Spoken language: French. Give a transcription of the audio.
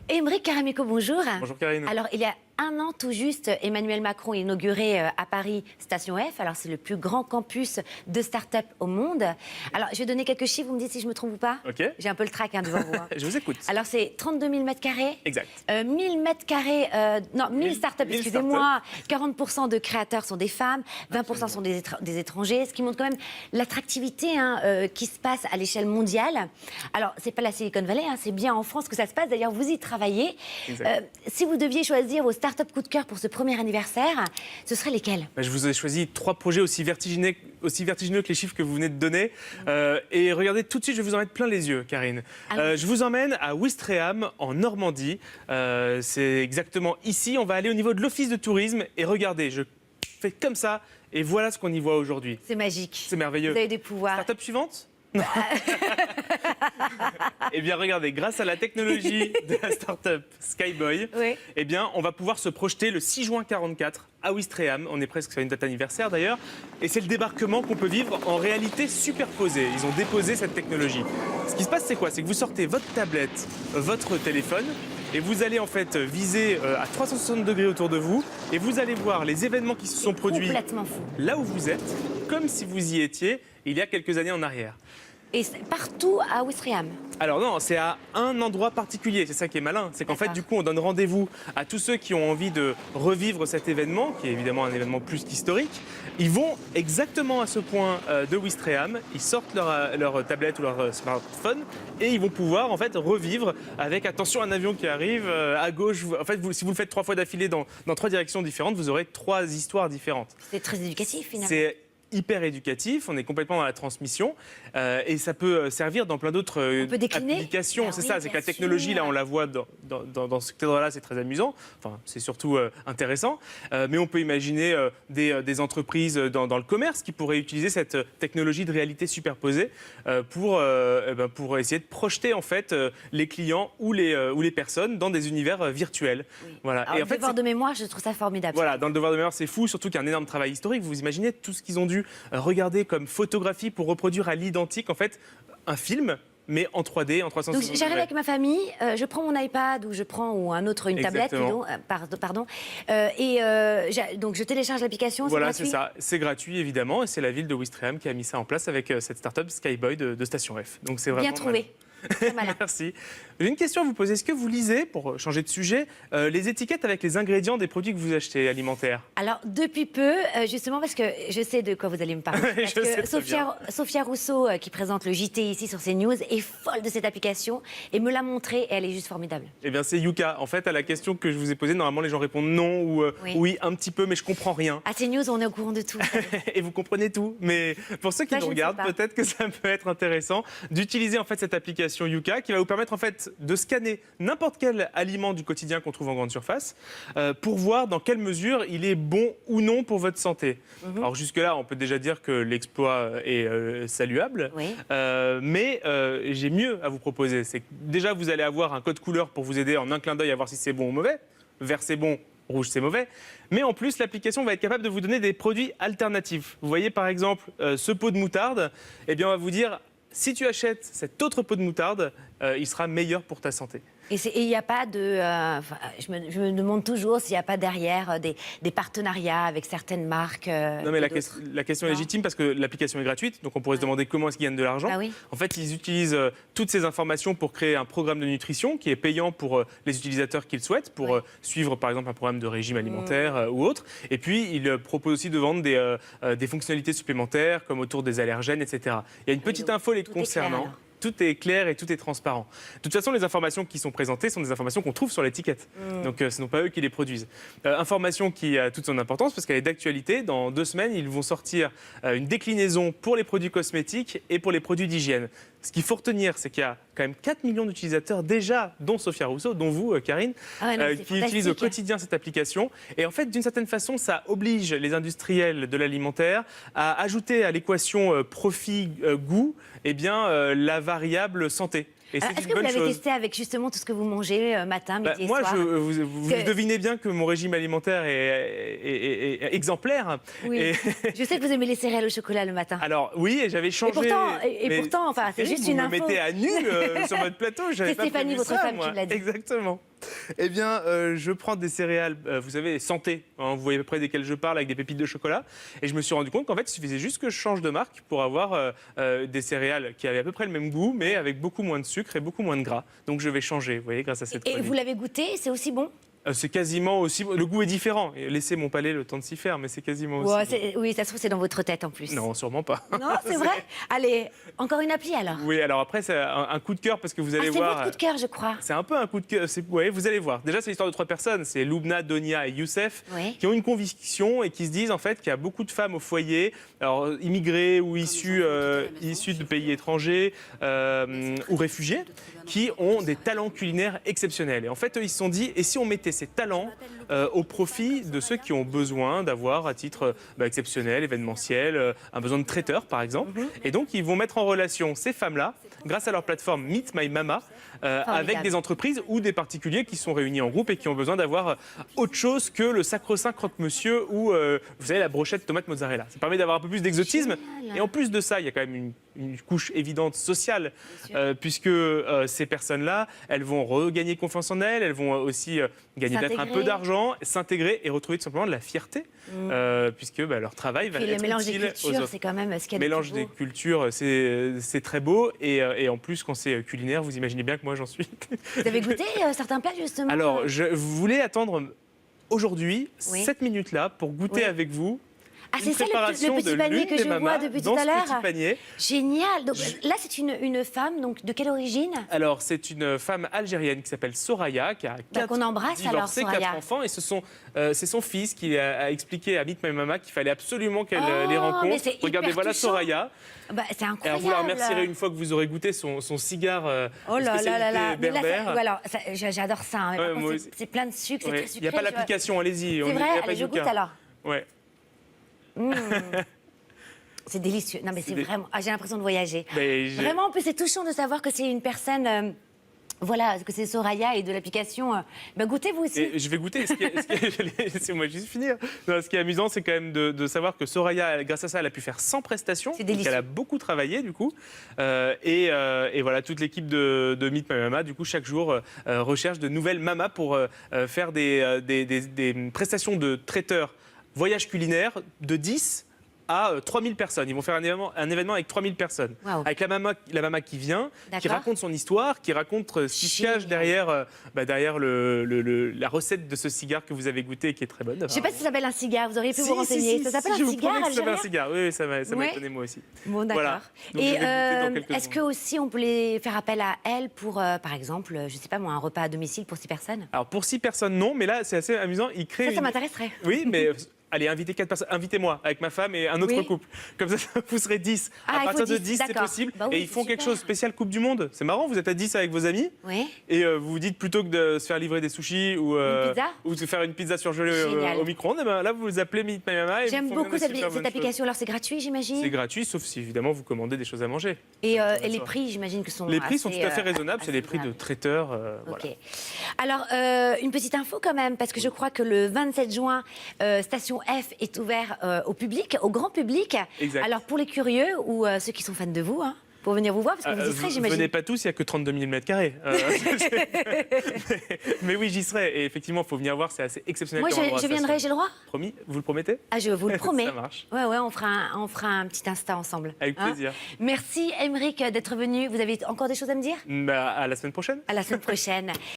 Émeric Caramico, bonjour. Bonjour Karine. Alors, il y a un an tout juste, Emmanuel Macron a inauguré à Paris Station F. Alors, c'est le plus grand campus de start-up au monde. Alors, je vais donner quelques chiffres, vous me dites si je me trompe ou pas. Ok. J'ai un peu le trac devant vous. Je vous écoute. Alors, c'est 32 000 mètres carrés. Exact. 1000 mètres carrés, non, 1000 start-up, excusez-moi. 40% de créateurs sont des femmes, 20% sont des étrangers, ce qui montre quand même l'attractivité qui se passe à l'échelle mondiale. Alors, c'est pas la Silicon Valley, c'est bien en France que ça se passe. D'ailleurs, vous y travaillez. Si vous deviez choisir vos start-up coup de cœur pour ce premier anniversaire, ce seraient lesquels? Je vous ai choisi 3 projets aussi vertigineux que les chiffres que vous venez de donner. Et regardez, tout de suite, je vais vous en mettre plein les yeux, Karine. Je vous emmène à Ouistreham, en Normandie. C'est exactement ici. On va aller au niveau de l'office de tourisme. Et regardez, je fais comme ça. Et voilà ce qu'on y voit aujourd'hui. C'est magique. C'est merveilleux. Vous avez des pouvoirs. Start-up suivante? Non. Eh bien, regardez, grâce à la technologie de la start-up Skyboy, Oui. eh bien, on va pouvoir se projeter le 6 juin 44 à Ouistreham. On est presque sur une date anniversaire d'ailleurs. Et c'est le débarquement qu'on peut vivre en réalité superposée. Ils ont déposé cette technologie. Ce qui se passe, c'est quoi? C'est que vous sortez votre tablette, votre téléphone, et vous allez en fait viser à 360 degrés autour de vous, et vous allez voir les événements qui se sont produits Complètement fou. là où vous êtes, comme si vous y étiez il y a quelques années en arrière. Et partout à Ouistreham. Alors non, c'est à un endroit particulier, c'est ça qui est malin. C'est qu'en fait, du coup, on donne rendez-vous à tous ceux qui ont envie de revivre cet événement, qui est évidemment un événement plus qu'historique. Ils vont exactement à ce point de Ouistreham, ils sortent leur tablette ou leur smartphone et ils vont pouvoir en fait revivre avec, attention, un avion qui arrive à gauche. En fait, si vous le faites 3 fois d'affilée dans 3 directions différentes, vous aurez 3 histoires différentes. C'est très éducatif finalement. C'est hyper éducatif, on est complètement dans la transmission et ça peut servir dans plein d'autres applications. Ben c'est oui, ça, c'est que la bien technologie, sûr. là, on la voit dans ce cadre-là, c'est très amusant. Enfin, c'est surtout intéressant. Mais on peut imaginer des entreprises dans le commerce qui pourraient utiliser cette technologie de réalité superposée pour essayer de projeter en fait les clients ou les personnes dans des univers virtuels. Oui. Voilà. Alors, Et en fait, devoir de mémoire, je trouve ça formidable. voilà, dans le devoir de mémoire, c'est fou, surtout qu'il y a un énorme travail historique. Vous imaginez tout ce qu'ils ont dû regarder comme photographie pour reproduire à l'identique, en fait, un film, mais en 3D, en 360 Donc j'arrive avec ma famille, je prends mon iPad ou une tablette, Exactement. pardon, donc je télécharge l'application, Voilà, c'est c'est gratuit. ça. C'est gratuit, évidemment, et c'est la ville de Ouistreham qui a mis ça en place avec cette start-up Skyboy de Station F. Donc c'est vraiment Bien trouvé. Très malin. Merci. J'ai une question à vous poser. Est-ce que vous lisez, pour changer de sujet, les étiquettes avec les ingrédients des produits que vous achetez alimentaires? Alors, depuis peu, justement, parce que je sais de quoi vous allez me parler. Parce Je sais que très bien. Sophia Rousseau, qui présente le JT ici sur CNews, est folle de cette application et me l'a montrée et elle est juste formidable. Eh bien, c'est Yuka. En fait, à la question que je vous ai posée, normalement, les gens répondent non ou oui, un petit peu, mais je comprends rien. À CNews, on est au courant de tout. Et vous comprenez tout. Mais pour ceux qui Ça, nous je ne sais regardent, pas. peut-être que ça peut être intéressant d'utiliser en fait cette application Yuka qui va vous permettre en fait de scanner n'importe quel aliment du quotidien qu'on trouve en grande surface pour voir dans quelle mesure il est bon ou non pour votre santé. Alors jusque-là, on peut déjà dire que l'exploit est saluable. Oui. Mais j'ai mieux à vous proposer. C'est que déjà, vous allez avoir un code couleur pour vous aider en un clin d'œil à voir si c'est bon ou mauvais. Vert, c'est bon. Rouge, c'est mauvais. Mais en plus, l'application va être capable de vous donner des produits alternatifs. Vous voyez, par exemple, ce pot de moutarde. Eh bien, on va vous dire, si tu achètes cet autre pot de moutarde, il sera meilleur pour ta santé. Et il n'y a pas de... je me demande toujours s'il n'y a pas derrière des partenariats avec certaines marques. Non, mais la question est Non. légitime parce que l'application est gratuite, donc on pourrait se demander comment est-ce qu'ils gagnent de l'argent. Ah oui. En fait, ils utilisent toutes ces informations pour créer un programme de nutrition qui est payant pour les utilisateurs qui le souhaitent, pour suivre par exemple un programme de régime alimentaire ou autre. Et puis, ils proposent aussi de vendre des fonctionnalités supplémentaires comme autour des allergènes, etc. Il y a une petite info les tout est clair, concernant. alors. Tout est clair et tout est transparent. De toute façon, les informations qui sont présentées sont des informations qu'on trouve sur l'étiquette. Donc, ce n'est pas eux qui les produisent. Information qui a toute son importance parce qu'elle est d'actualité. Dans 2 semaines, ils vont sortir une déclinaison pour les produits cosmétiques et pour les produits d'hygiène. Ce qu'il faut retenir, c'est qu'il y a quand même 4 millions d'utilisateurs déjà, dont Sophia Rousseau, dont vous, Karine, qui utilisent au quotidien cette application. Et en fait, d'une certaine façon, ça oblige les industriels de l'alimentaire à ajouter à l'équation profit-goût la variable santé. Et Est-ce que vous l'avez testé avec justement tout ce que vous mangez matin, midi et moi, soir vous devinez bien que mon régime alimentaire est exemplaire. Oui. Et... Je sais que vous aimez les céréales au chocolat le matin. Alors oui, et j'avais changé. Pourtant, enfin, c'est juste une info. Vous me mettez à nu sur votre plateau. C'est Stéphanie, votre femme, qui me l'a dit. Exactement. Eh bien, je prends des céréales, vous savez, santé, hein, vous voyez à peu près desquelles je parle, avec des pépites de chocolat. Et je me suis rendu compte qu'en fait, il suffisait juste que je change de marque pour avoir des céréales qui avaient à peu près le même goût, mais avec beaucoup moins de sucre et beaucoup moins de gras. Donc je vais changer, vous voyez, grâce à cette Et chronique. vous l'avez goûté, c'est aussi bon? C'est quasiment aussi... Le goût est différent. Laissez mon palais le temps de s'y faire, mais c'est quasiment aussi Ouais, bon. oui, ça se trouve, c'est dans votre tête en plus. Non, sûrement pas. Non, c'est vrai? Allez, encore une appli alors. Oui, alors après, c'est un coup de cœur parce que vous allez Ah, c'est voir... votre coup de cœur, je crois. C'est un peu un coup de cœur. Ouais, vous allez voir. Déjà, c'est l'histoire de 3 personnes. C'est Loubna, Donia et Youssef Oui. qui ont une conviction et qui se disent en fait qu'il y a beaucoup de femmes au foyer, alors immigrées ou issues de pays étrangers ou réfugiés, qui ont des talents culinaires exceptionnels. Et en fait, eux, ils se sont dit, et si on mettait ces talents au profit de ceux qui ont besoin d'avoir, à titre exceptionnel, événementiel, un besoin de traiteur, par exemple. Et donc, ils vont mettre en relation ces femmes-là, grâce à leur plateforme Meet My Mama, avec des entreprises ou des particuliers qui sont réunis en groupe et qui ont besoin d'avoir autre chose que le sacro-saint croque-monsieur ou, vous savez, la brochette tomate mozzarella. Ça permet d'avoir un peu plus d'exotisme. Génial. Et en plus de ça, il y a quand même une couche évidente sociale, puisque ces personnes-là, elles vont regagner confiance en elles, elles vont aussi gagner peut-être un peu d'argent, s'intégrer et retrouver tout simplement de la fierté, puisque leur travail va Puis le être mélange des utile aux cultures, autres. c'est quand même ce qu'il y a de Mélange plus des beau. cultures, c'est très beau. Et en plus, quand c'est culinaire, vous imaginez bien que moi, j'en suis. Vous avez goûté certains plats, justement? Alors, je voulais attendre aujourd'hui, Oui. 7 minutes-là, pour goûter Oui. avec vous Ah, une c'est ça préparation le petit de panier l'une que des je vois mamas depuis dans tout à ce l'heure. petit panier. Génial. Donc là, c'est une femme, donc de quelle origine? Alors, c'est une femme algérienne qui s'appelle Soraya, qui a qu'on embrasse alors, divorcé, Soraya. 4 enfants. Et c'est son fils qui a expliqué à Meet My Mama qu'il fallait absolument qu'elle Oh, les mais rencontre. c'est hyper Regardez, voilà touchant. Soraya. Bah, c'est Et alors, incroyable. vous la remercierez une fois que vous aurez goûté son cigare Oh là là là spécialité là. Mais là, berbère. voilà, j'adore ça. Hein. Mais Ouais, par contre, moi c'est aussi. c'est plein de sucre, c'est Ouais. très Il sucré. n'y a pas je vois. l'application, allez-y. C'est Il y vrai, a pas allez, je d'aucun. goûte alors. Ouais. C'est délicieux. Non, mais c'est des- vraiment. Ah, j'ai l'impression de voyager. Mais Vraiment, en plus, c'est touchant de savoir que c'est une personne. Voilà, que c'est Soraya et de l'application. Goûtez vous aussi. Et je vais goûter. Laissez-moi juste finir. Non, ce qui est amusant, c'est quand même de savoir que Soraya, grâce à ça, elle a pu faire 100 prestations. C'est délicieux. Donc elle a beaucoup travaillé, du coup. Et voilà, toute l'équipe de Meet My Mama, du coup, chaque jour, recherche de nouvelles mamas pour faire des prestations de traiteurs voyage culinaire de 10 à 3000 personnes. Ils vont faire un événement avec 3000 personnes. Waouh. Avec la mama qui vient, qui D'accord. raconte son histoire, qui raconte ce qui se cache Génial. derrière la recette de ce cigare que vous avez goûté et qui est très bonne. Je sais pas si ça s'appelle un cigare, vous auriez pu vous renseigner. Ça s'appelle je un vous cigare promets que ça s'appelle un algérien? cigare. Oui, ça m'a Ouais. étonné moi aussi. Bon, d'accord. Voilà. Donc, Et je vais goûter dans quelques est-ce secondes. que aussi on peut les faire appel à elle pour, par exemple, je sais pas moi, un repas à domicile pour 6 personnes? Alors pour 6 personnes, non, mais là c'est assez amusant. Il crée Ça m'intéresserait. Oui, mais allez, invitez 4 personnes. Invitez-moi avec ma femme et un autre Oui. couple. Comme ça, vous serez 10. Ah, à il partir faut de 10, 10, c'est d'accord. possible. Bah oui, et ils font c'est quelque super. chose spécial Coupe du Monde. C'est marrant, vous êtes à 10 avec vos amis. Oui. Et vous vous dites plutôt que de se faire livrer des sushis ou pizza de faire une pizza surgelée Génial. au micro-ondes, eh ben, là vous appelez Meet My Mama. Et J'aime ils vous font beaucoup bien des super cette bonnes application. Alors c'est gratuit, choses. j'imagine. C'est gratuit, sauf si évidemment vous commandez des choses à manger. Et Ça les va. prix, j'imagine que sont Les prix sont assez, tout à fait raisonnables, c'est assez les prix de raisonnables. traiteurs. Ok. Voilà. Alors, une petite info quand même, parce que je crois que le 27 juin, Station F est ouvert au public, au grand public. Exact. Alors, pour les curieux ou ceux qui sont fans de vous, hein, pour venir vous voir, parce que vous y serez, j'imagine. Venez pas tous, il n'y a que 32 000 mètres carrés. Mais oui, j'y serai. Et effectivement, il faut venir voir, c'est assez exceptionnel. Moi, comme endroit, je ça, viendrai, c'est- j'ai le droit? Promis, vous le promettez? Ah, je vous le promets. Ça marche. Ouais, on fera un petit Insta ensemble. Avec hein. plaisir. Merci, Aymeric, d'être venu. Vous avez encore des choses à me dire? À la semaine prochaine. À la semaine prochaine.